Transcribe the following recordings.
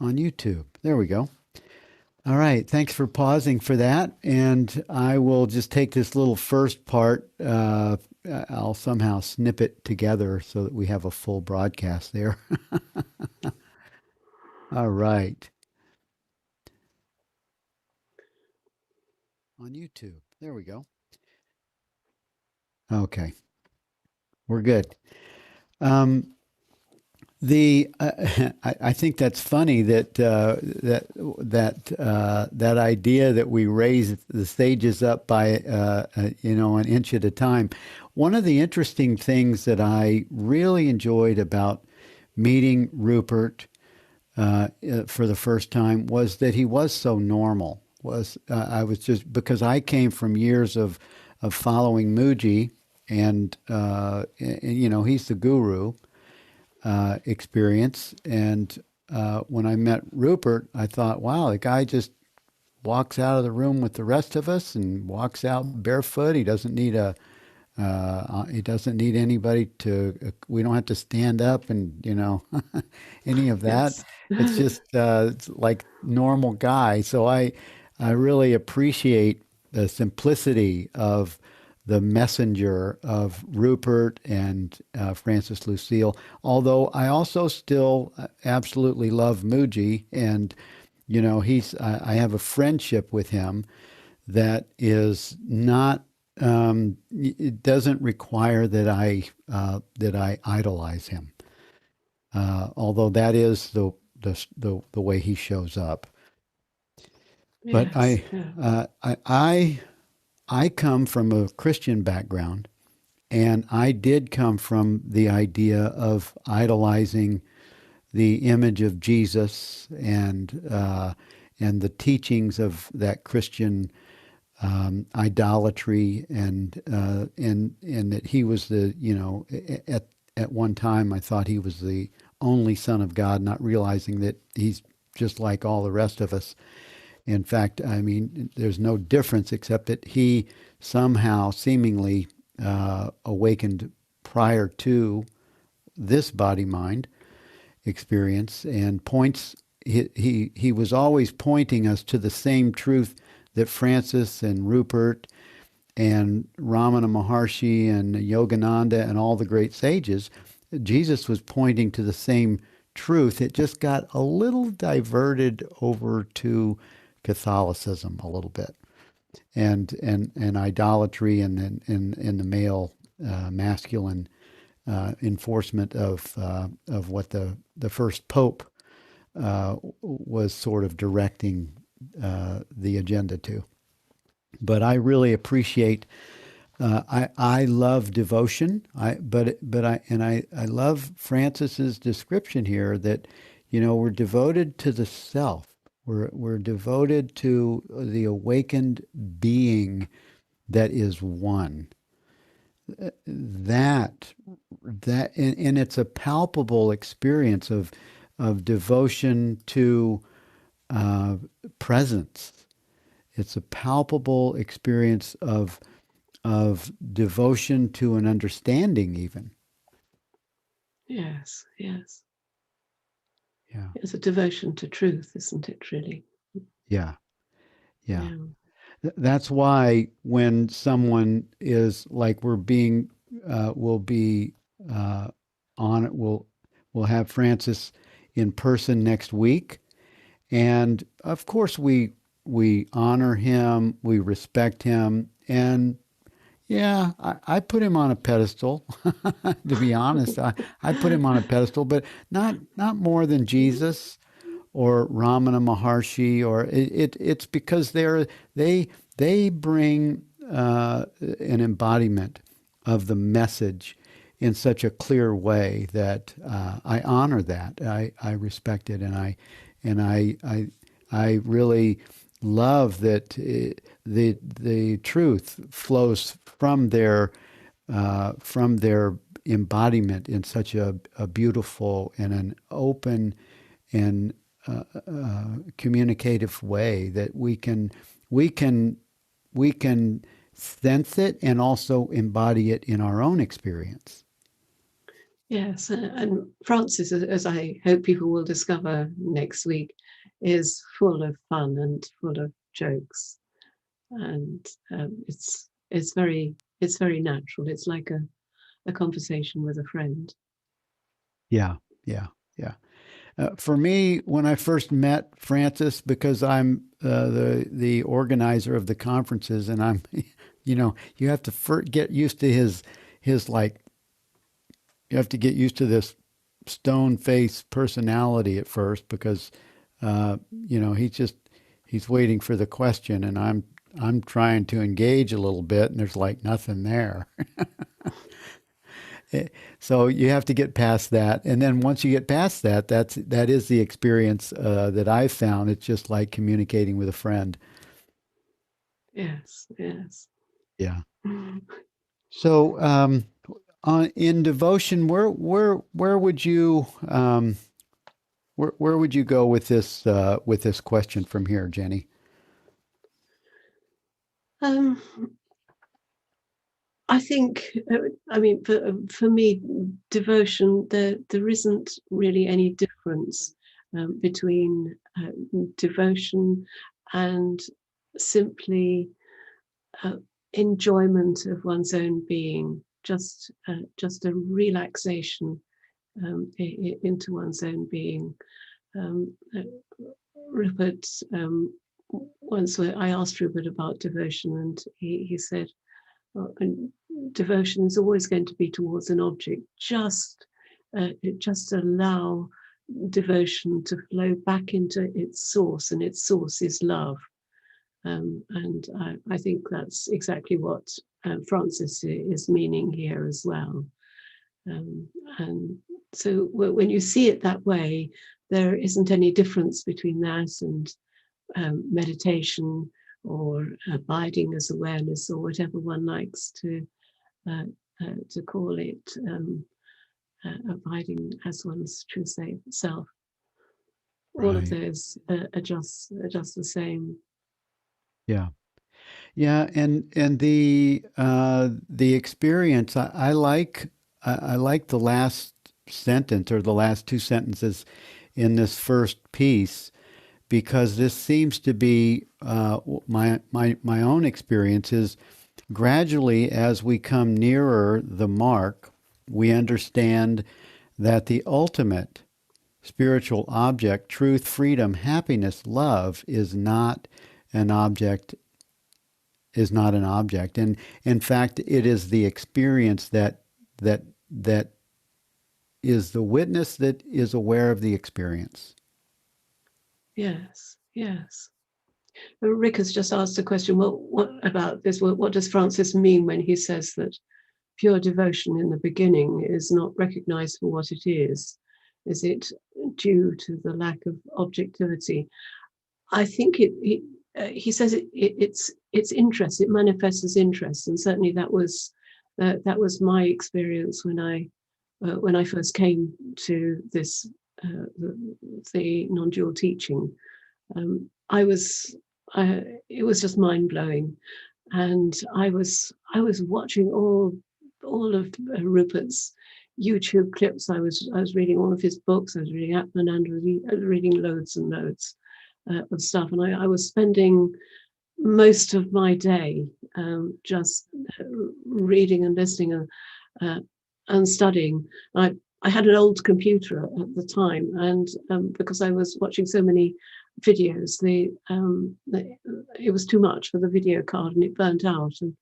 on YouTube. There we go. All right. Thanks for pausing for that. And I will just take this little first part. I'll somehow snip it together so that we have a full broadcast there. All right. On YouTube. There we go. Okay. We're good. I think that's funny that that idea that we raise the stages up by an inch at a time. One of the interesting things that I really enjoyed about meeting Rupert for the first time was that he was so normal. I was just because I came from years of following Muji, and he's the guru. Experience. And when I met Rupert, I thought, wow, the guy just walks out of the room with the rest of us and walks out barefoot. He doesn't need anybody to, we don't have to stand up and, any of that. Yes. It's just it's like normal guy. So I really appreciate the simplicity of the messenger of Rupert and Francis Lucille. Although I also still absolutely love Muji, and I have a friendship with him that is not. It doesn't require that I idolize him. Although that is the way he shows up. But I come from a Christian background, and I did come from the idea of idolizing the image of Jesus and the teachings of that Christian idolatry, and that he was at one time I thought he was the only Son of God, not realizing that he's just like all the rest of us. In fact, I mean, there's no difference except that he somehow seemingly awakened prior to this body-mind experience, and points. He was always pointing us to the same truth that Francis and Rupert and Ramana Maharshi and Yogananda and all the great sages. Jesus was pointing to the same truth. It just got a little diverted over to Catholicism a little bit, and idolatry, and the male masculine enforcement of what the first pope was sort of directing the agenda to. But I really appreciate. I love devotion. I love Francis's description here that we're devoted to the self. We're devoted to the awakened being that is one. That and it's a palpable experience of devotion to presence. It's a palpable experience of devotion to an understanding, even. Yes. Yeah. It's a devotion to truth, isn't it, really? Yeah. That's why when someone is like, we'll have Francis in person next week, and of course we honor him, we respect him, and yeah, I put him on a pedestal. To be honest, I put him on a pedestal, but not more than Jesus or Ramana Maharshi, or it's because they bring an embodiment of the message in such a clear way that I honor that. I respect it, and I really love that the truth flows from their embodiment in such a beautiful and an open and communicative way that we can sense it and also embody it in our own experience. Yes, and Francis, as I hope people will discover next week, is full of fun and full of jokes, and it's very natural. It's like a conversation with a friend. Yeah, yeah, yeah. For me, when I first met Francis, because I'm the organizer of the conferences, and I'm, you have to get used to his like, you have to get used to this stone face personality at first, because he's waiting for the question, and I'm trying to engage a little bit, and there's like nothing there. So you have to get past that, and then once you get past that, that is the experience that I've found. It's just like communicating with a friend. Yes, yes. Yeah. So in devotion, where would you where would you go with this question from here, Jenny? Um, I think, I mean, for me, devotion, there isn't really any difference between devotion and simply uh, enjoyment of one's own being, just a relaxation into one's own being. Um, uh, Rupert, once I asked Rupert about devotion, and he said, and devotion is always going to be towards an object. Just allow devotion to flow back into its source, and its source is love. And I think that's exactly what Francis is meaning here as well. Um, and so when you see it that way, there isn't any difference between that and meditation or abiding as awareness, or whatever one likes to call it, abiding as one's true self. All of Right. those are just the same. Yeah. Yeah, and the experience, I like the last sentence, or the last two sentences in this first piece, because this seems to be my own experience is gradually, as we come nearer the mark, we understand that the ultimate spiritual object, truth, freedom, happiness, love, an object is not an object, and in fact it is the experience that is the witness that is aware of the experience. Yes, yes. Rick has just asked a question. Well, what about this? What does Francis mean when he says that pure devotion in the beginning is not recognized for what it is? Is it due to the lack of objectivity? I think he says it's interest. It manifests as interest, and certainly that was my experience when I first came to this the non-dual teaching. I was it was just mind blowing, and I was watching all of Rupert's YouTube clips. I was reading all of his books. I was reading Atman and reading loads and loads of stuff, and I was spending most of my day just reading and listening and studying. I had an old computer at the time, and because I was watching so many videos, it was too much for the video card, and it burnt out, and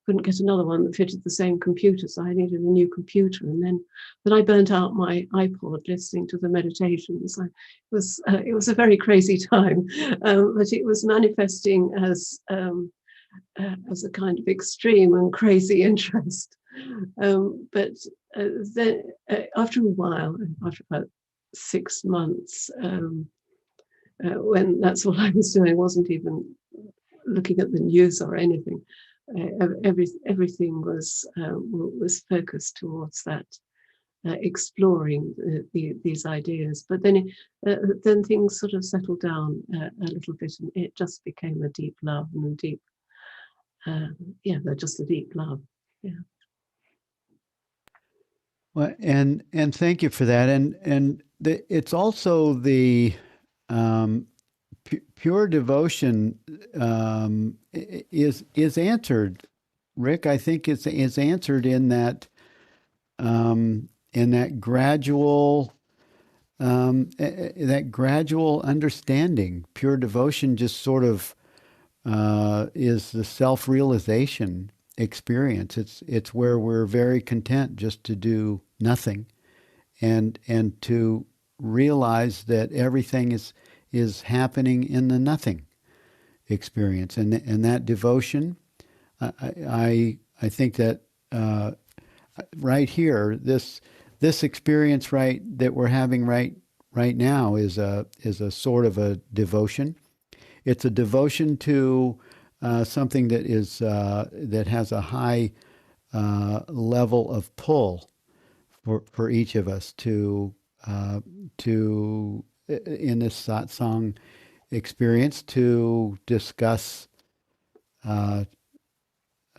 couldn't get another one that fitted the same computer, so I needed a new computer. And then I burnt out my iPod listening to the meditations. It was a very crazy time, but it was manifesting as a kind of extreme and crazy interest. But then, after a while, after about 6 months, when that's all I was doing, I wasn't even looking at the news or anything. Everything was focused towards that, exploring these ideas. But then things sort of settled down a little bit, and it just became a deep love and a deep, yeah, just a deep love. Yeah. Well, and thank you for that. It's also the um, pure devotion is answered. Rick, I think is answered in that gradual that gradual understanding. Pure devotion just sort of is the self-realization experience. It's where we're very content just to do nothing and to realize that everything is happening in the nothing experience. And that devotion, I think that right here, this experience that we're having right now is a sort of a devotion. It's a devotion to something that has a high level of pull for each of us to in this satsang experience to discuss uh,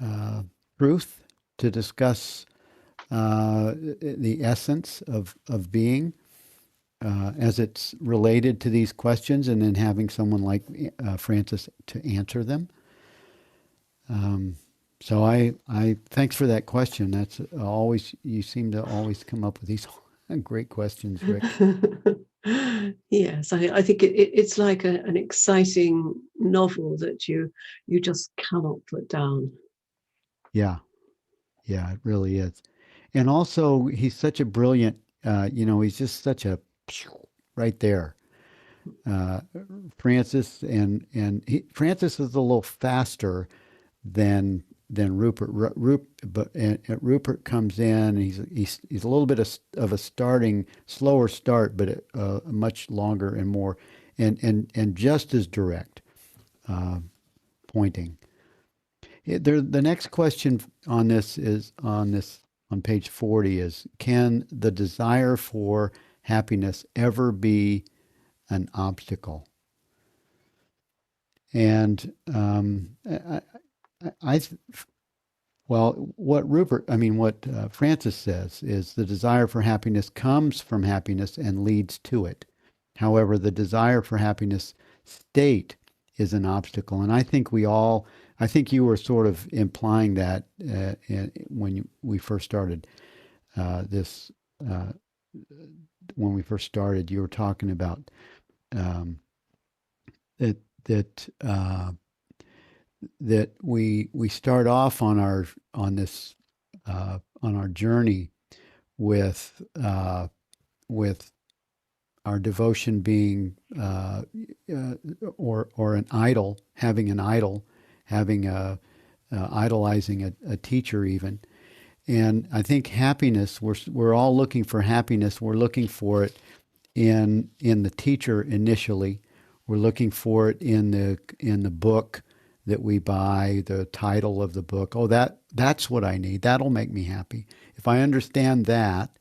uh, truth, to discuss the essence of being as it's related to these questions, and then having someone like Francis to answer them. So I thanks for that question. That's always, you seem to always come up with these great questions, Rick. Yes, I think it's like an exciting novel that you just cannot put down. Yeah, yeah, it really is. And also, he's such a brilliant. He's just such a right there. Uh, Francis Francis is a little faster than Rupert. But Rupert comes in. And he's a little bit of a slower start, but much longer and more, and just as direct, uh, pointing. The next question on page 40 is: can the desire for happiness ever be an obstacle? And I well, what Francis says is the desire for happiness comes from happiness and leads to it. However, the desire for happiness state is an obstacle. And I think you were sort of implying that we first started this, uh, when we first started, you were talking about um, that, that we start off on our journey with with our devotion being or an idol, having idolizing a teacher even. And I think happiness, we're all looking for happiness. We're looking for it in the teacher initially. We're looking for it in the book that we buy, the title of the book. Oh, that's what I need. That'll make me happy. If I understand that,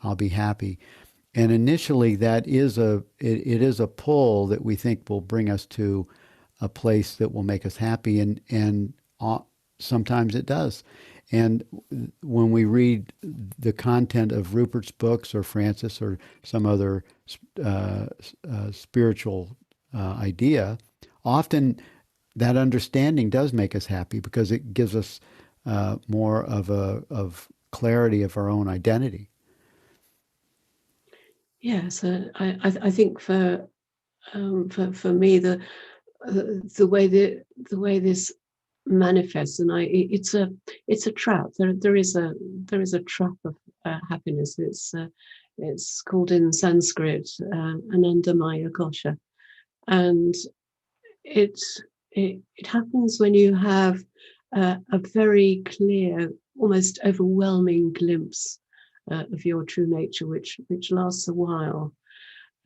I'll be happy. And initially, it is a pull that we think will bring us to a place that will make us happy, and sometimes it does. And when we read the content of Rupert's books or Francis or some other spiritual idea, often that understanding does make us happy because it gives us more of clarity of our own identity. Yes, I think for me the way this manifests, and it's a trap. There is a trap of happiness. It's called in Sanskrit Anandamaya kosha, and it it happens when you have a very clear, almost overwhelming glimpse of your true nature, which lasts a while,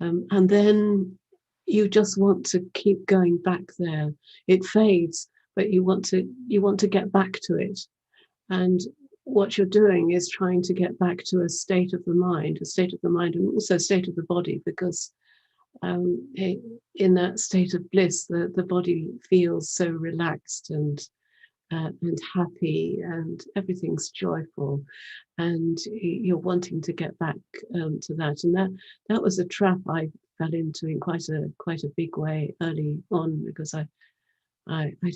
and then you just want to keep going back there. It fades, but you want to get back to it, and what you're doing is trying to get back to a state of the mind, and also a state of the body, because in that state of bliss, the body feels so relaxed and happy, and everything's joyful, and you're wanting to get back to that. And that was a trap I fell into in quite a big way early on, because I'd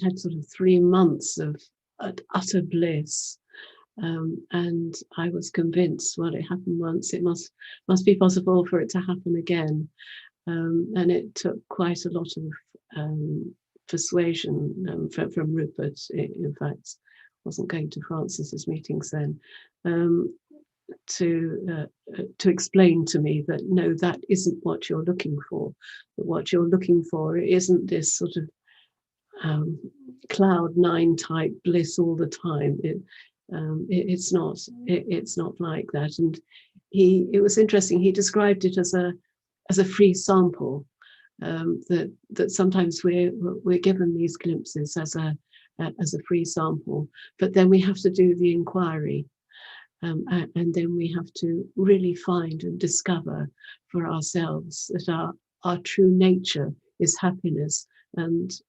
had sort of 3 months of utter bliss. And I was convinced, well, it happened once, it must be possible for it to happen again. And it took quite a lot of persuasion from Rupert. In fact, wasn't going to Francis's meetings then, to explain to me that no, that isn't what you're looking for. That what you're looking for isn't this sort of cloud nine type bliss all the time. It's not. It's not like that. And it was interesting. He described it as a free sample. That sometimes we're given these glimpses as a free sample, but then we have to do the inquiry, and then we have to really find and discover for ourselves that our true nature is happiness, and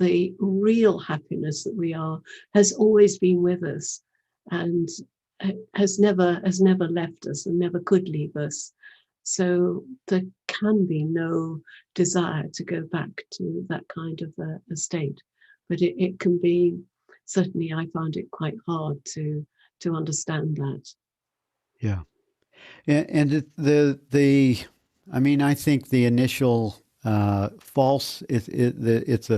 the real happiness that we are has always been with us, and has never left us and never could leave us. So there can be no desire to go back to that kind of a state, but it can be. Certainly, I found it quite hard to understand that. Yeah. And I mean, I think the initial false, it's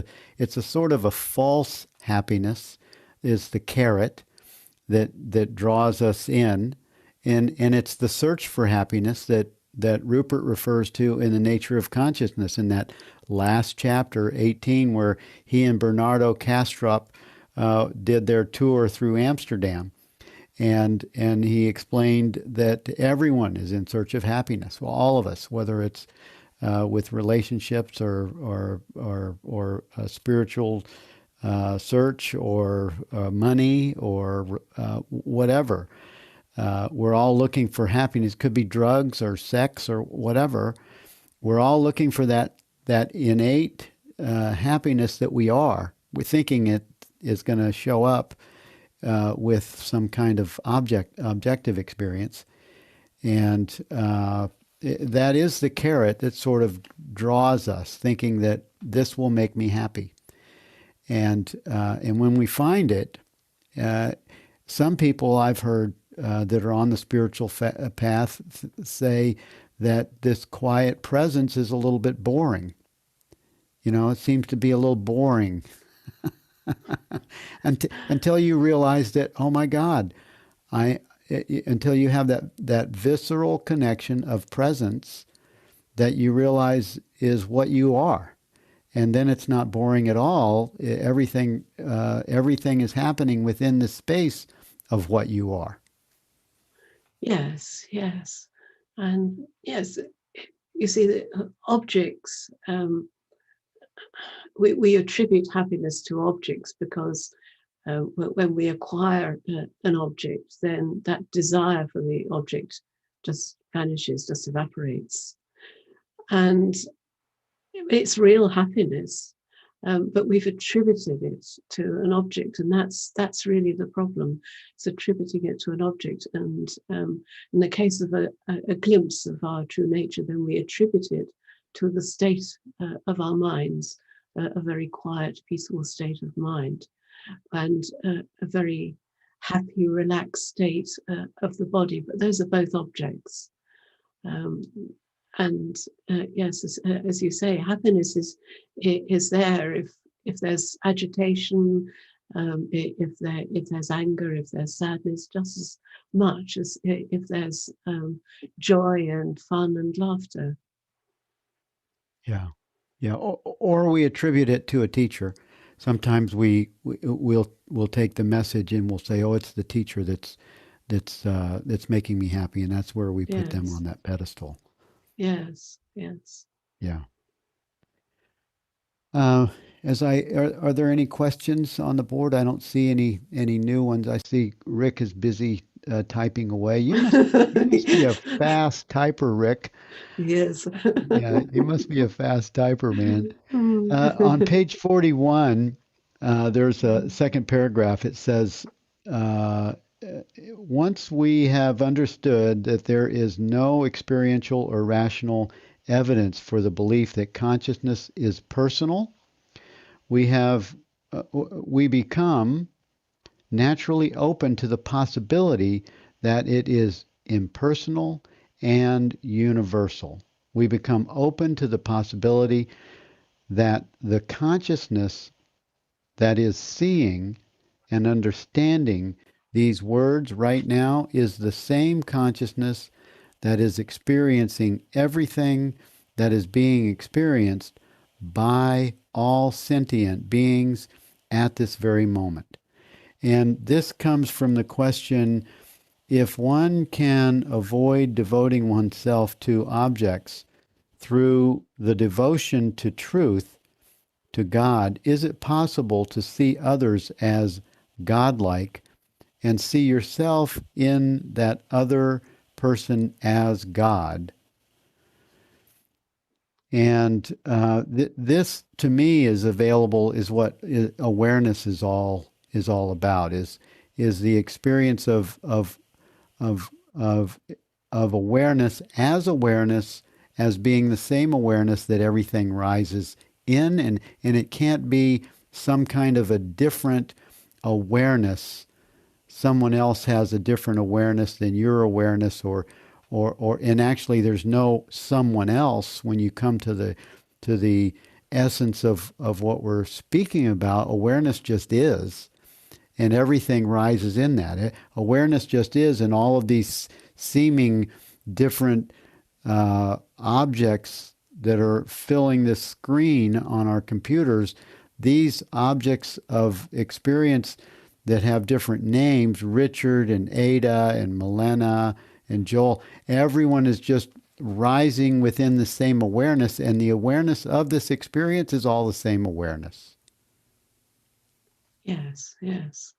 a sort of a false happiness is the carrot that draws us in, and it's the search for happiness that Rupert refers to in the nature of consciousness in that last chapter 18, where he and Bernardo Kastrup did their tour through Amsterdam. And he explained that everyone is in search of happiness. Well, all of us, whether it's with relationships or a spiritual search or money or whatever, we're all looking for happiness. It could be drugs or sex or whatever. We're all looking for that innate happiness that we are. We're thinking it is going to show up with some kind of objective experience. And that is the carrot that sort of draws us, thinking that this will make me happy. And when we find it, some people I've heard that are on the spiritual path say that this quiet presence is a little bit boring. You know, it seems to be a little boring. Until you realize that, oh my God, until you have that visceral connection of presence that you realize is what you are, and then it's not boring at all. Everything is happening within the space of what you are. Yes, yes, and yes, you see the objects. We attribute happiness to objects because when we acquire an object, then that desire for the object just vanishes, just evaporates. And it's real happiness, but we've attributed it to an object, and that's really the problem. It's attributing it to an object, and in the case of a glimpse of our true nature, then we attribute it to the state of our minds, a very quiet, peaceful state of mind, and a very happy, relaxed state of the body. But those are both objects. And yes, as you say, happiness is there if there's agitation, if there's anger, if there's sadness, just as much as if there's joy and fun and laughter. Yeah, yeah. Or we attribute it to a teacher. Sometimes we'll take the message and we'll say, "Oh, it's the teacher that's making me happy," and that's where we put them on that pedestal. Yes, yes. Yeah. Are there any questions on the board? I don't see any new ones. I see Rick is busy typing away. You must be a fast typer, Rick. Yes. Yeah, you must be a fast typer, man. On page 41, There's a second paragraph. It says, uh, once we have understood that there is no experiential or rational evidence for the belief that consciousness is personal, we have we become naturally open to the possibility that it is impersonal and universal. We become open to the possibility that the consciousness that is seeing and understanding these words right now is the same consciousness that is experiencing everything that is being experienced by all sentient beings at this very moment. And this comes from the question, if one can avoid devoting oneself to objects through the devotion to truth, to God, is it possible to see others as godlike and see yourself in that other person as God? And this, to me, is available. Is what awareness is all about. Is the experience of of of awareness as being the same awareness that everything rises in, and it can't be some kind of a different awareness. Someone else has a different awareness than your awareness, or and actually there's no someone else when you come to the essence of what we're speaking about. Awareness just is, and everything rises in that. Awareness just is, and all of these seeming different objects that are filling this screen on our computers, these objects of experience that have different names, Richard and Ada and Milena and Joel, everyone is just rising within the same awareness, and the awareness of this experience is all the same awareness. Yes, yes.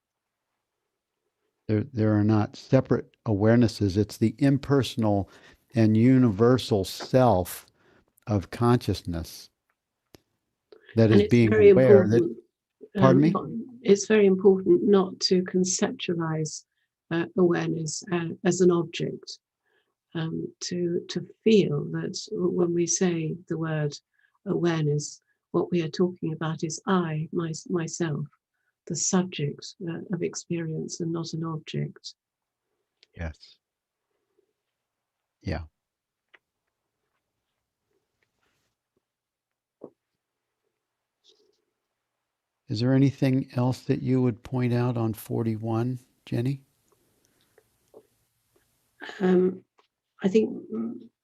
There are not separate awarenesses. It's the impersonal and universal self of consciousness that And is it's being very aware that, important. pardon me? It's very important not to conceptualize awareness as an object. To feel that when we say the word awareness, what we are talking about is myself, the subject of experience, and not an object. Yes. Yeah. Is there anything else that you would point out on 41, Jenny? I think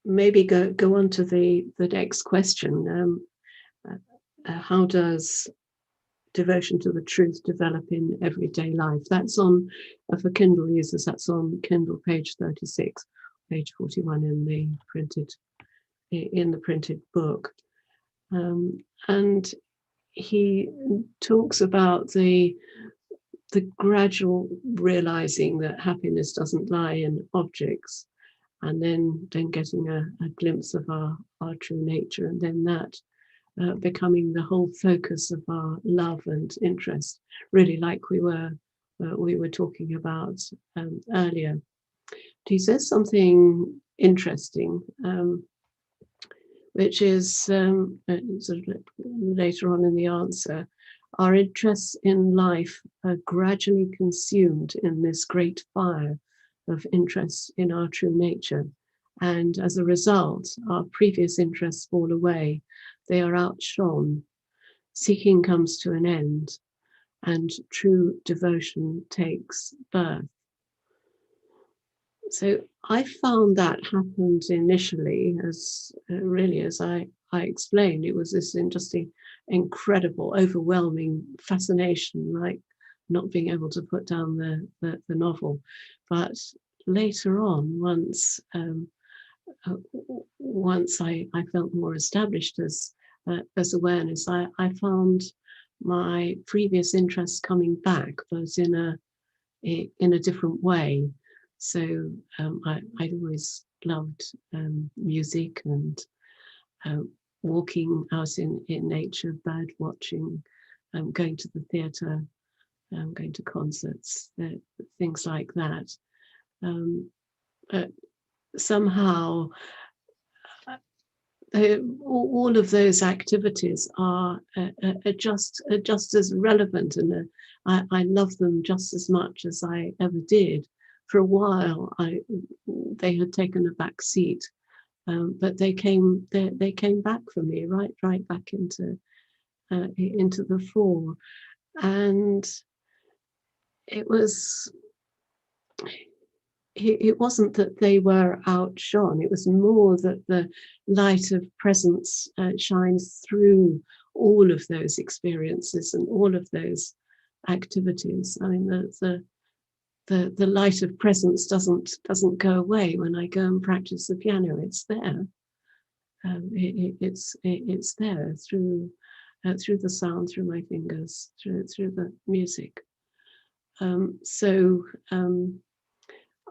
maybe go on to the next question. How does devotion to the truth develop in everyday life? That's on, for Kindle users, that's on Kindle page 36, page 41 in the printed book. And he talks about the gradual realizing that happiness doesn't lie in objects, and then getting a glimpse of our true nature, and then that becoming the whole focus of our love and interest, really like we were talking about earlier. He says something interesting, which is sort of later on in the answer. Our interests in life are gradually consumed in this great fire of interest in our true nature. And as a result, our previous interests fall away. They are outshone. Seeking comes to an end, and true devotion takes birth. So I found that happened initially as really as I explained. It was this interesting, incredible, overwhelming fascination, like not being able to put down the novel. But later on, once I felt more established as awareness, I found my previous interests coming back, but in a different way. So I'd always loved music and walking out in nature, bird watching, going to the theatre, going to concerts, things like that. Somehow, all of those activities are just as relevant, and I love them just as much as I ever did. For a while, they had taken a back seat, but they came back for me, right back into the fore, and it was. It wasn't that they were outshone, it was more that the light of presence shines through all of those experiences and all of those activities. I mean, the light of presence doesn't go away when I go and practice the piano. It's there. It's there through the sound, through my fingers, through the music.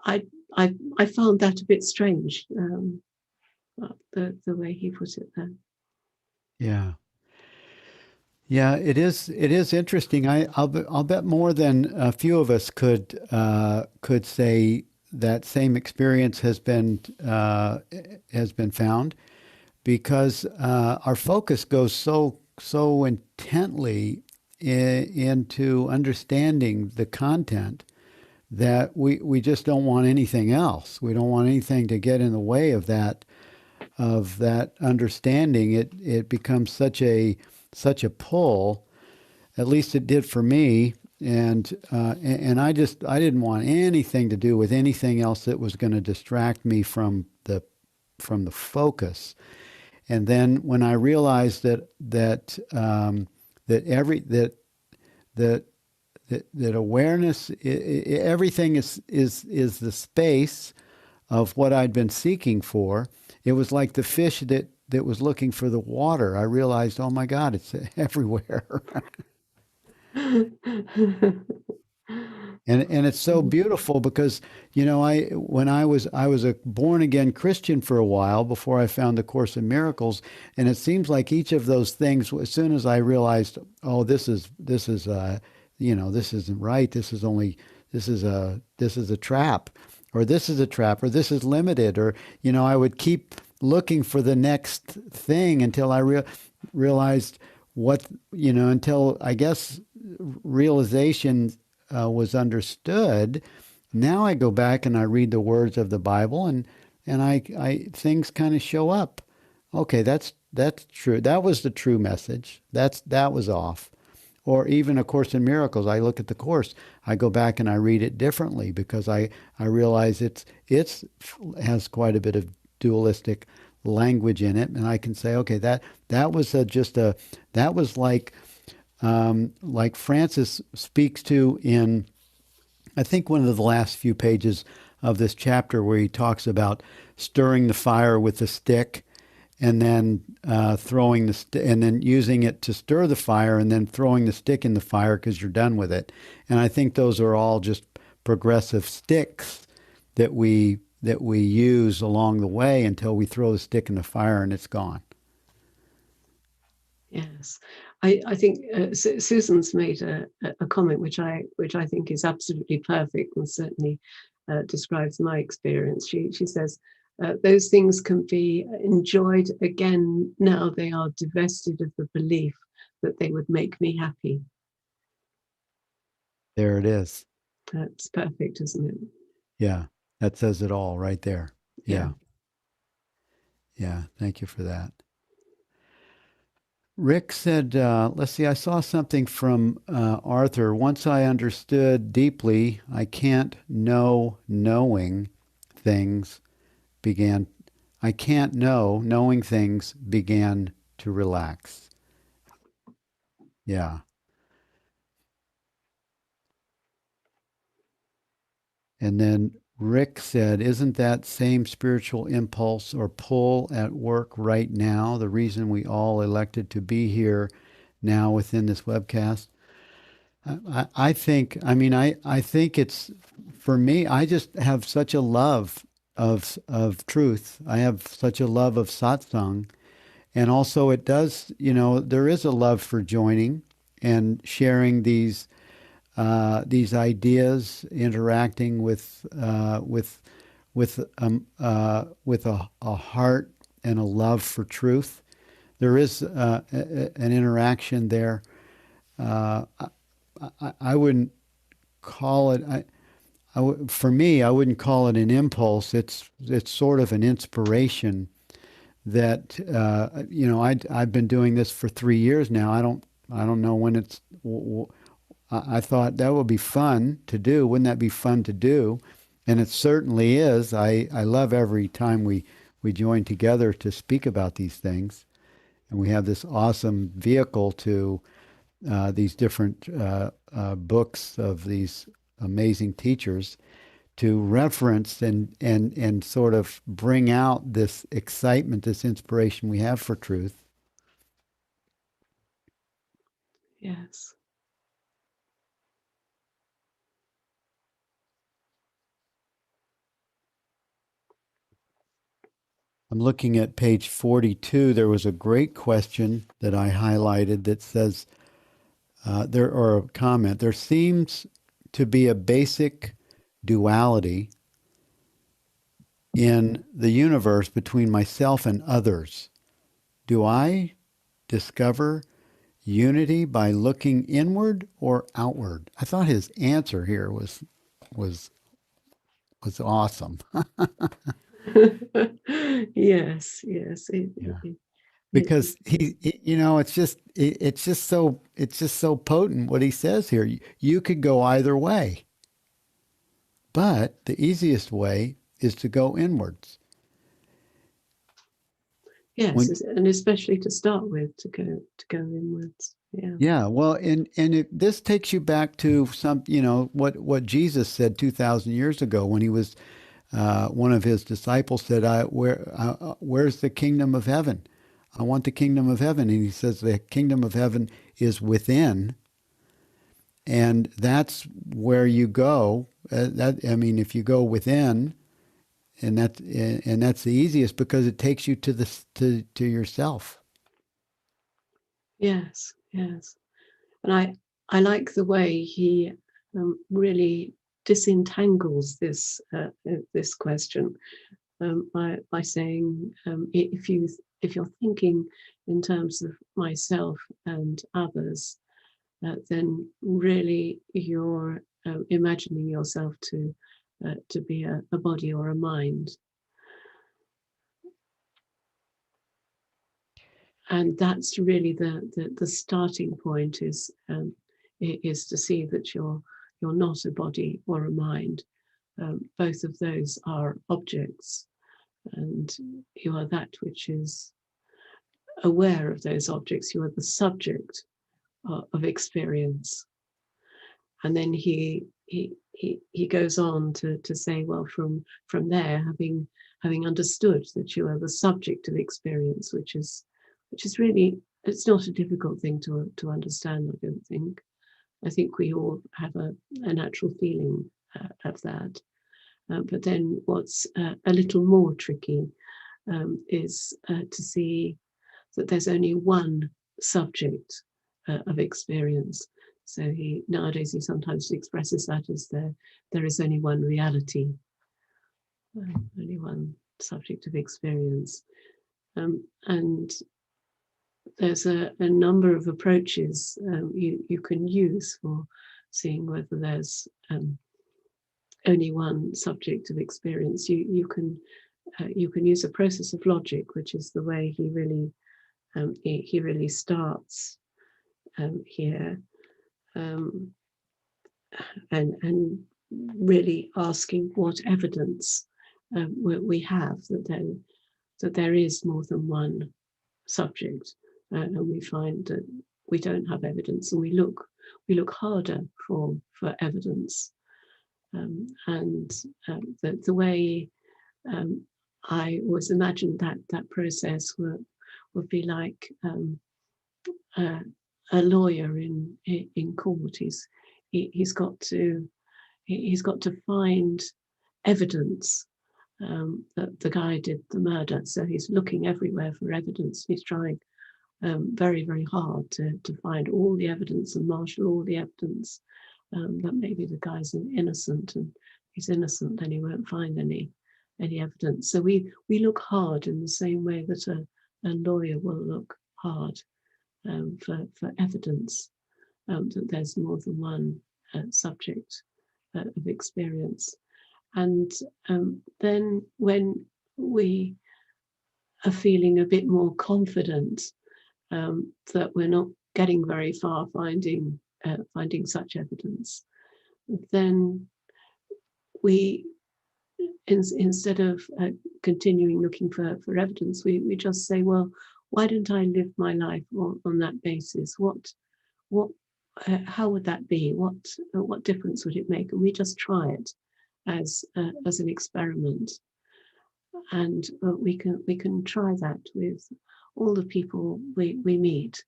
I found that a bit strange, the way he put it there. Yeah. Yeah, it is. It is interesting. I'll bet more than a few of us could say that same experience has been found, because our focus goes so intently into understanding the content that we just don't want anything else. We don't want anything to get in the way of that understanding. It becomes such a pull. At least it did for me, and I didn't want anything to do with anything else that was going to distract me from the focus. And then when I realized that awareness, everything is the space of what I'd been seeking for. It was like the fish that was looking for the water. I realized, oh my God, it's everywhere. And it's so beautiful because, when I was a born again Christian for a while before I found the Course in Miracles, and it seems like each of those things, as soon as I realized, oh, this isn't right. This is a trap, or this is a trap, or this is limited, or I would keep looking for the next thing until I realized until I guess realization was understood. Now I go back and I read the words of the Bible, and I things kind of show up. Okay, that's true. That was the true message. That was off. Or even A Course in Miracles, I look at the Course, I go back and I read it differently because I realize it has quite a bit of dualistic language in it, and I can say, okay, that was that was like Francis speaks to in, I think, one of the last few pages of this chapter, where he talks about stirring the fire with the stick, and then throwing and then using it to stir the fire, and then throwing the stick in the fire because you're done with it. And I think those are all just progressive sticks that we use along the way until we throw the stick in the fire and it's gone. Yes, I think Susan's made a comment which I think is absolutely perfect and certainly describes my experience. She says, those things can be enjoyed again now they are divested of the belief that they would make me happy. There it is. That's perfect, isn't it? Yeah, that says it all right there. Yeah. Yeah, thank you for that. Rick said, let's see, I saw something from Arthur. Once I understood deeply, I can't know knowing things began. I can't know knowing things began to relax. Yeah. And then Rick said, isn't that same spiritual impulse or pull at work right now? The reason we all elected to be here now within this webcast? I think it's, for me, I just have such a love of truth. I have such a love of satsang. And also it does, there is a love for joining. and sharing these ideas, interacting with a heart and a love for truth. There is an interaction there. I wouldn't call it. For me, I wouldn't call it an impulse. It's sort of an inspiration that I've been doing this for 3 years now. I don't know when it's. I thought that would be fun to do. Wouldn't that be fun to do? And it certainly is. I love every time we join together to speak about these things, and we have this awesome vehicle to these different books of these amazing teachers to reference and sort of bring out this excitement, this inspiration we have for truth. Yes. I'm looking at page 42. There was a great question that I highlighted that says, or a comment, there seems to be a basic duality in the universe between myself and others. Do I discover unity by looking inward or outward? I thought his answer here was awesome. Yes, yes. Yeah. It- Because it's just so potent what he says here. You could go either way, but the easiest way is to go inwards. yes, When and especially to start with, to go inwards. Yeah. Yeah, well, this takes you back to what Jesus said 2,000 years ago when he was one of his disciples said, "Where's the kingdom of heaven? I want the kingdom of heaven." And he says, "The kingdom of heaven is within," and that's where you go. If you go within, and that's the easiest because it takes you to yourself. Yes, yes. And I like the way he really disentangles this question by saying if you're thinking in terms of myself and others, then really you're imagining yourself to be a body or a mind. And that's really the starting point is to see that you're not a body or a mind. Both of those are objects, and you are that which is aware of those objects. You are the subject of experience. And then he goes on to say, well, from there, having understood that you are the subject of experience, which is really, it's not a difficult thing to understand, I don't think. I think we all have a natural feeling of that. But then what's a little more tricky is to see that there's only one subject of experience. So nowadays he sometimes expresses that as there is only one reality, only one subject of experience. And there's a number of approaches you can use for seeing whether there's only one subject of experience. You can use a process of logic, which is the way he really starts here, and really asking what evidence we have that there is more than one subject, and we find that we don't have evidence, and we look harder for evidence, and the way I always imagined that process would be like a lawyer in court. He's got to find evidence that the guy did the murder. So he's looking everywhere for evidence. He's trying very, very hard to find all the evidence and marshal all the evidence that maybe the guy's innocent, and he's innocent, then he won't find any evidence. So we look hard in the same way that a lawyer will look hard for evidence that there's more than one subject of experience. And then when we are feeling a bit more confident that we're not getting very far finding such evidence, then we, instead of continuing looking for evidence, we just say, well, why don't I live my life on that basis? How would that be? What difference would it make? And we just try it as an experiment, and we can try that with all the people we meet,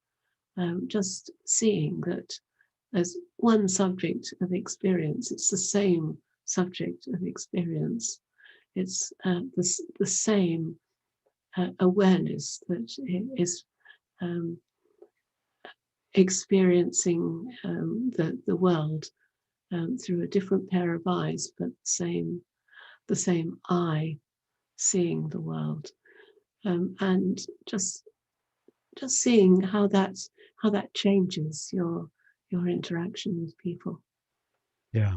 just seeing that as one subject of experience, it's the same subject of experience. It's the same awareness that is experiencing the world through a different pair of eyes, but the same eye seeing the world, and just seeing how that changes your interaction with people. Yeah.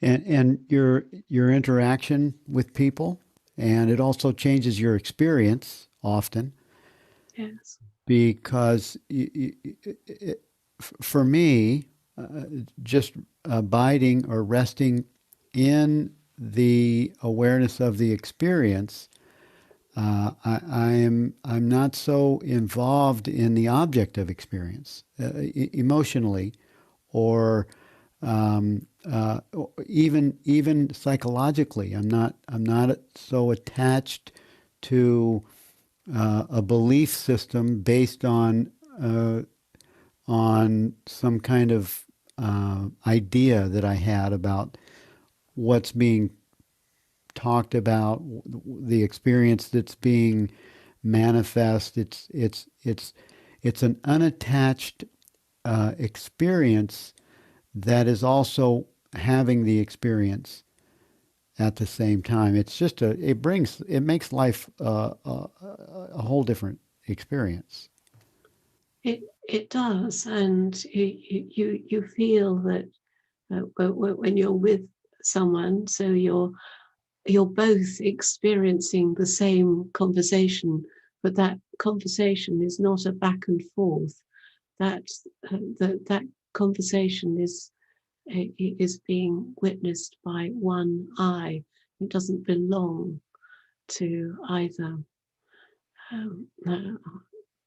And your interaction with people, and it also changes your experience often. Yes. Because for me, just abiding or resting in the awareness of the experience, I'm not so involved in the object of experience emotionally, or even psychologically. I'm not so attached to a belief system based on some kind of idea that I had about what's being talked about, the experience that's being manifest. It's an unattached experience that is also having the experience at the same time. It's just it makes life a whole different experience. It does, and you feel that when you're with someone, so you're both experiencing the same conversation, but that conversation is not a back and forth. That conversation is being witnessed by one eye. It doesn't belong to either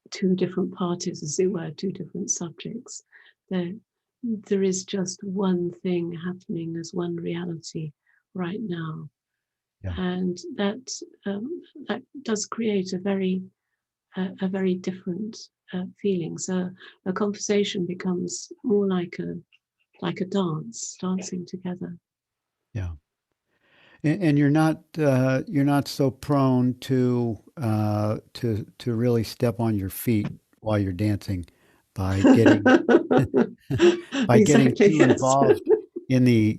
two different parties, as it were, two different subjects. There is just one thing happening as one reality right now. Yeah. And that does create a very different feeling. So a conversation becomes more like a dancing together. Yeah. And you're not so prone to really step on your feet while you're dancing by getting Exactly, too yes. involved in the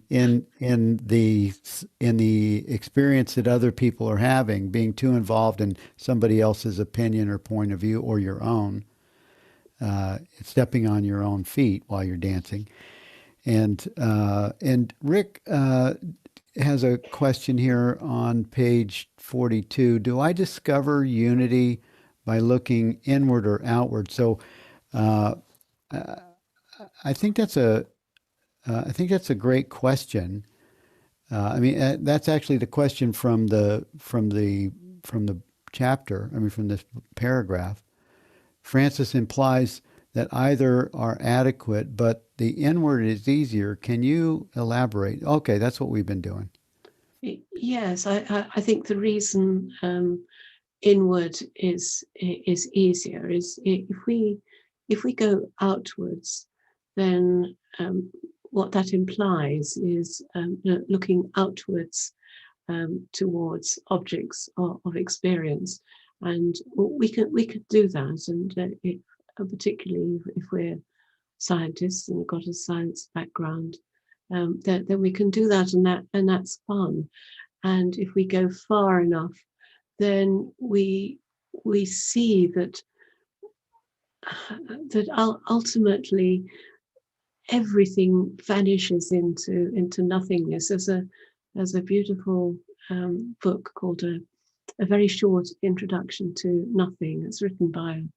experience that other people are having, being too involved in somebody else's opinion or point of view or your own, stepping on your own feet while you're dancing. And Rick has a question here on page 42. Do I discover unity by looking inward or outward? So I think that's a great question. I mean, that's actually the question from the chapter. I mean, from this paragraph. Francis implies that either are adequate, but the inward is easier. Can you elaborate? Okay, that's what we've been doing. Yes, I think the reason inward is easier is if we go outwards, then what that implies is looking outwards towards objects of experience. And we could do that, and particularly if we're scientists and we've got a science background, then we can do that, and that's fun. And if we go far enough, then we see that ultimately everything vanishes into nothingness. There's a beautiful book called a very short introduction to nothing. It's written by a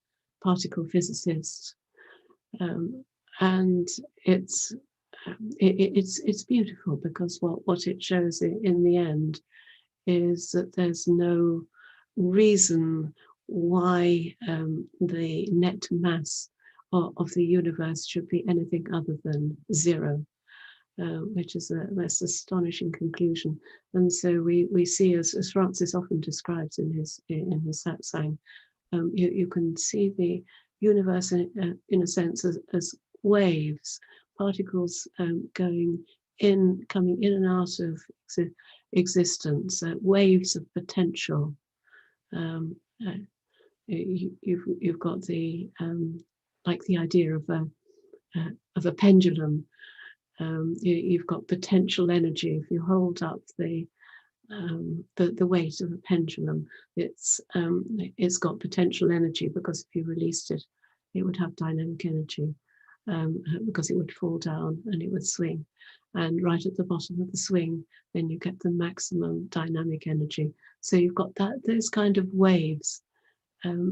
particle physicist, and it's beautiful because what it shows in the end is that there's no reason why the net mass of the universe should be anything other than zero, which is a most astonishing conclusion. And so we see, as Francis often describes in his satsang, you can see the universe in a sense as waves, particles coming in and out of existence, waves of potential. You've got the like the idea of a pendulum. You've got potential energy. If you hold up the weight of a pendulum, it's got potential energy, because if you released it, it would have dynamic energy, because it would fall down and it would swing. And right at the bottom of the swing, then you get the maximum dynamic energy. So you've got those kind of waves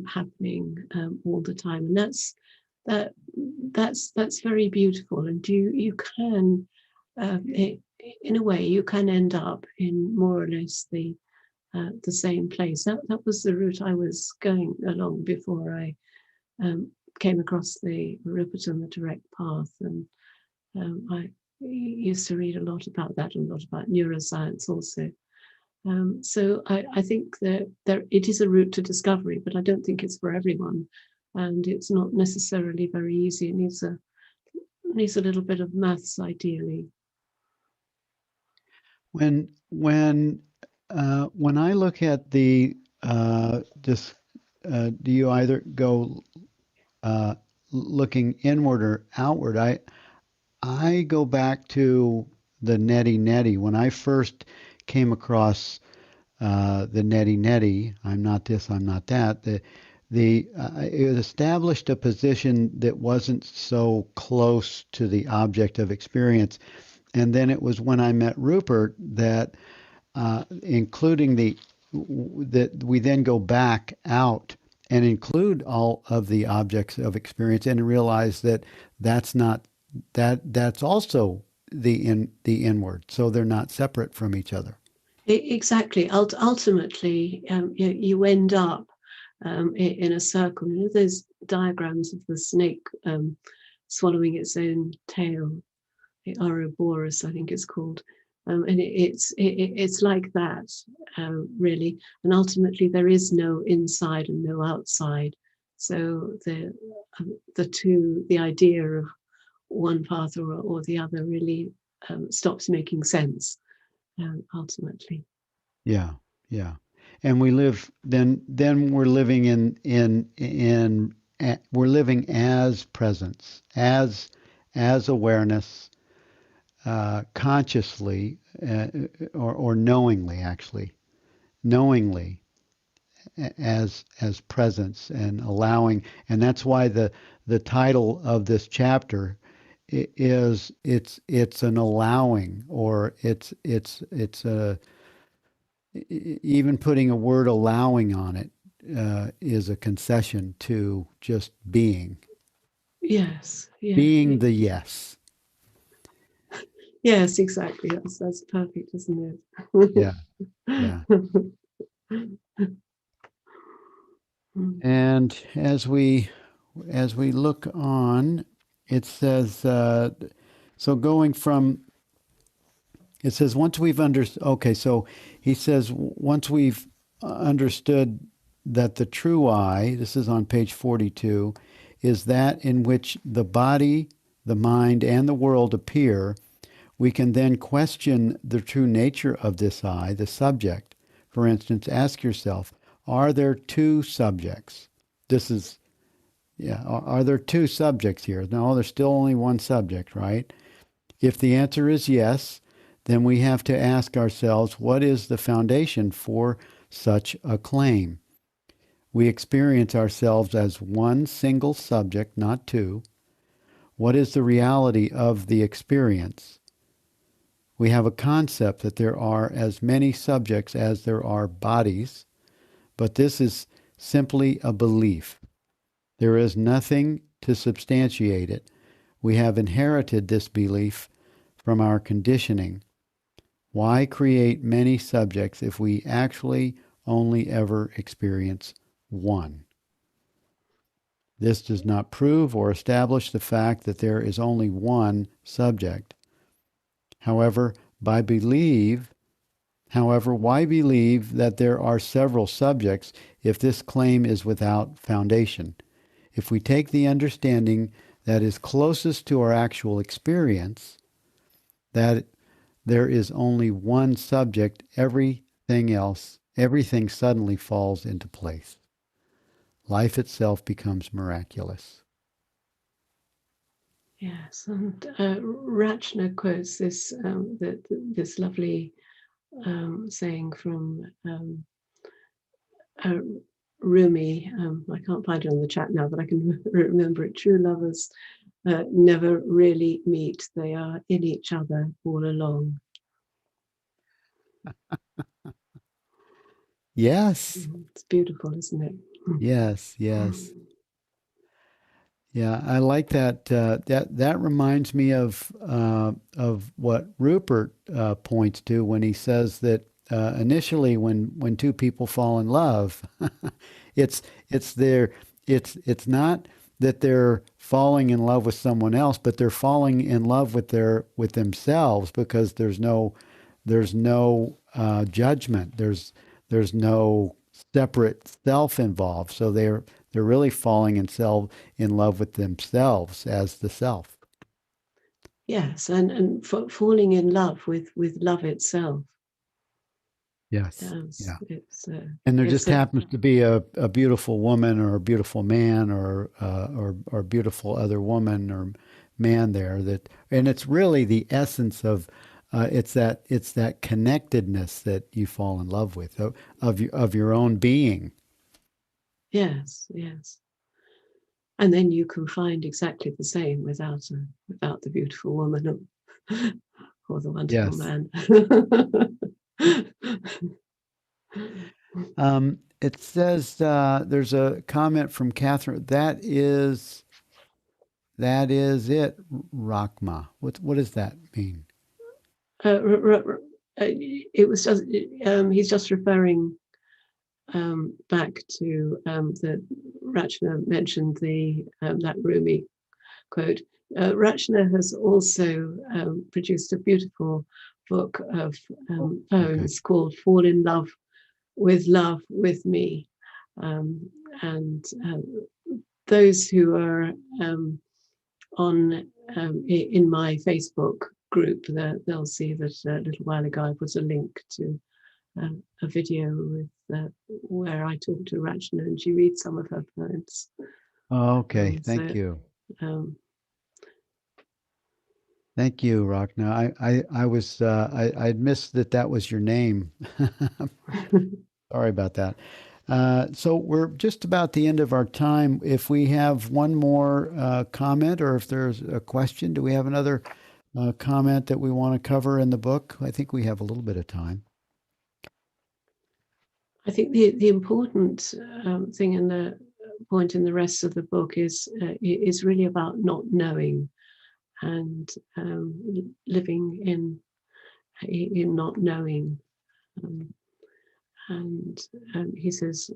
happening all the time, and that's very beautiful. And you can, in a way, you can end up in more or less the same place. That was the route I was going along before I came across the Rupert and the direct path, and I used to read a lot about that and a lot about neuroscience also. So I think that it is a route to discovery, but I don't think it's for everyone, and it's not necessarily very easy. It needs a little bit of maths, ideally. When I look at the do you either go looking inward or outward? I go back to the neti neti. When I first came across the neti neti, I'm not this, I'm not that. It established a position that wasn't so close to the object of experience. And then it was when I met Rupert that, including that we then go back out and include all of the objects of experience, and realize that that's also the inward. So they're not separate from each other. Exactly. Ultimately, you end up in a circle. You know those diagrams of the snake swallowing its own tail, the Ouroboros, I think it's called, and it's like that, really. And ultimately, there is no inside and no outside. So the idea of one path or the other really stops making sense, ultimately. Yeah, yeah. And we live then we're living we're living as presence, as awareness, consciously, or knowingly, actually, knowingly, as presence, and allowing. And that's why the title of this chapter is it's an allowing, or it's a, even putting a word allowing on it is a concession to just being. Yes. Yeah. Being the yes. Yes, exactly. That's perfect, isn't it? Yeah. Yeah. And as we look on, it says, so going from, it says, once we've understood, okay, so he says, once we've understood that the true I, this is on page 42, is that in which the body, the mind, and the world appear, we can then question the true nature of this I, the subject. For instance, ask yourself, are there two subjects? This is, yeah, are there two subjects here? No, there's still only one subject, right? If the answer is yes, then we have to ask ourselves, what is the foundation for such a claim? We experience ourselves as one single subject, not two. What is the reality of the experience? We have a concept that there are as many subjects as there are bodies, but this is simply a belief. There is nothing to substantiate it. We have inherited this belief from our conditioning. Why create many subjects if we actually only ever experience one? This does not prove or establish the fact that there is only one subject. However, why believe that there are several subjects if this claim is without foundation? If we take the understanding that is closest to our actual experience, that there is only one subject, everything suddenly falls into place. Life itself becomes miraculous. Yes, and Rachna quotes this lovely saying from uh, Rumi. I can't find it on the chat now, but I can remember it. True lovers never really meet. They are in each other all along. Yes, It's beautiful, isn't it? yes, yes. Yeah, I like that. That reminds me of what Rupert points to when he says that initially, when two people fall in love, it's it's their it's not that they're falling in love with someone else, but they're falling in love with themselves, because there's no judgment. There's no separate self involved. So they're really falling in love with themselves as the self. Yes, and falling in love with love itself. Yes. Yes, Yeah. And there it's just happens to be a beautiful woman or a beautiful man or beautiful other woman or man there, and it's really the essence of it's that connectedness that you fall in love with, of your own being. yes, yes. And then you can find exactly the same without the beautiful woman or the wonderful Yes. man. It says there's a comment from Catherine. That is it, Rachma. What does that mean? It was just he's just referring back to the Rachna mentioned that Rumi quote. Rachna has also produced a beautiful book of poems called "Fall in Love with Me," um, and those who are on in my Facebook group, they'll see that a little while ago I put a link to a video with where I talk to Rachna and she reads some of her poems. Oh, okay. Thank So you. um, Thank you, Rachna. I'd missed that was your name. Sorry about that. So we're just about the end of our time. If we have one more comment, or if there's a question, do we have another comment that we want to cover in the book? I think we have a little bit of time. I think the important thing in the point in the rest of the book is really about not knowing and living in not knowing. And he says,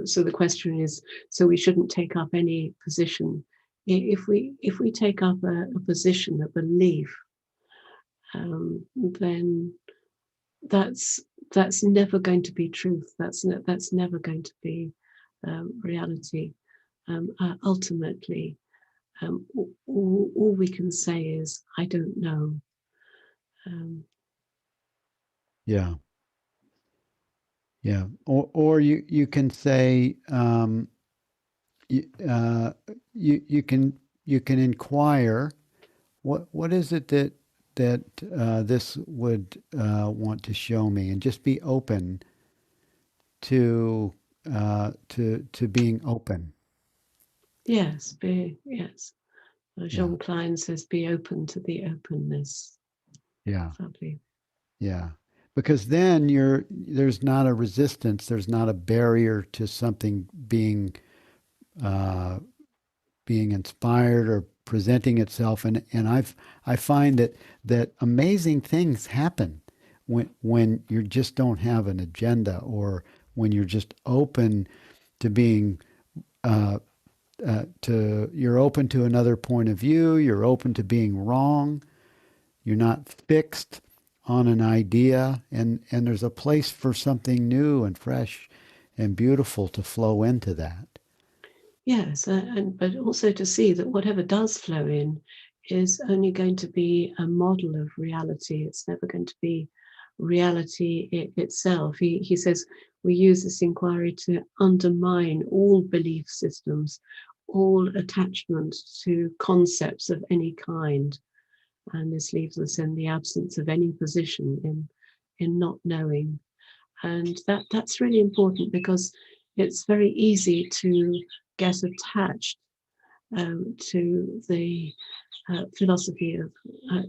so the question is, so we shouldn't take up any position. If we take up a position, a belief, then that's never going to be truth. That's never going to be reality. Ultimately, all we can say is, I don't know. Yeah. Yeah. Or you can say, you, you can inquire, what is it that this would want to show me, and just be open to to being open. Yes, yes. Yeah. Jean Klein says, be open to the openness. Yeah. Lovely. Yeah. Because then there's not a resistance, there's not a barrier to something uh, being inspired or presenting itself. And I find that amazing things happen when you just don't have an agenda, or when you're just open to being uh, to you're open to another point of view, you're open to being wrong, you're not fixed on an idea, and there's a place for something new and fresh and beautiful to flow into that. Yes, but also to see that whatever does flow in is only going to be a model of reality. It's never going to be reality itself. He says we use this inquiry to undermine all belief systems, all attachment to concepts of any kind. And this leaves us in the absence of any position in not knowing. And that's really important, because it's very easy to get attached to the philosophy of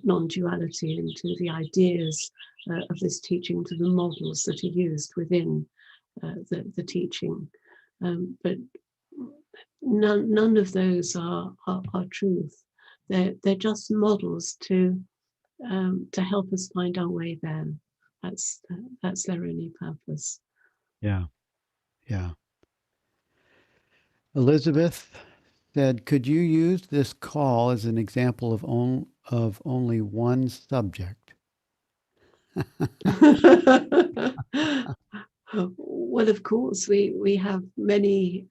non-duality, and to the ideas of this teaching, to the models that are used within the teaching. But none of those are truth. They're just models to help us find our way there. That's their only purpose. Yeah. Yeah. Elizabeth said, could you use this call as an example of only one subject? Well, of course, we have many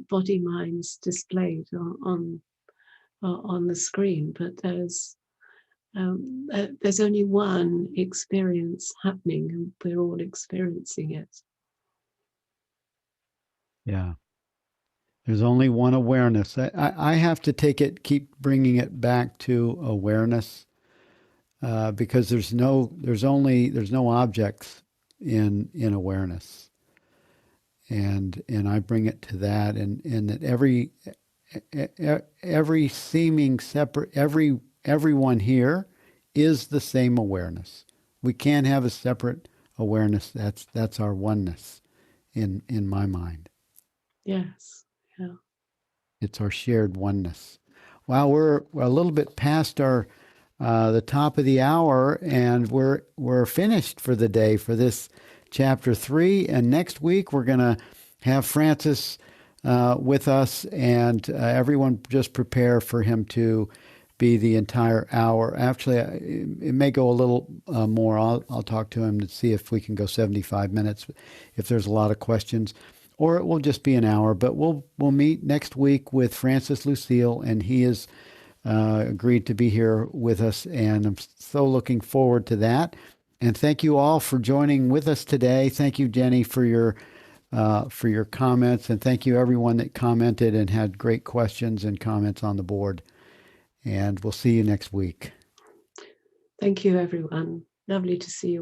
body minds displayed on the screen, but there's only one experience happening, and we're all experiencing it. Yeah. There's only one awareness. I have to keep bringing it back to awareness, because there's no objects in awareness, and I bring it to that, and that every seeming separate, everyone here is the same awareness. We can't have a separate awareness. That's our oneness in my mind. Yes. Yeah. It's our shared oneness. Wow, we're a little bit past our the top of the hour, and we're finished for the day for this chapter 3. And next week we're gonna have Francis with us, and everyone just prepare for him to be the entire hour. Actually, it may go a little more. I'll talk to him to see if we can go 75 minutes if there's a lot of questions, or it will just be an hour. But we'll meet next week with Francis Lucille, and he has agreed to be here with us, and I'm so looking forward to that. And thank you all for joining with us today. Thank you, Jenny, for your comments, and thank you everyone that commented and had great questions and comments on the board. And we'll see you next week. Thank you, everyone. Lovely to see you.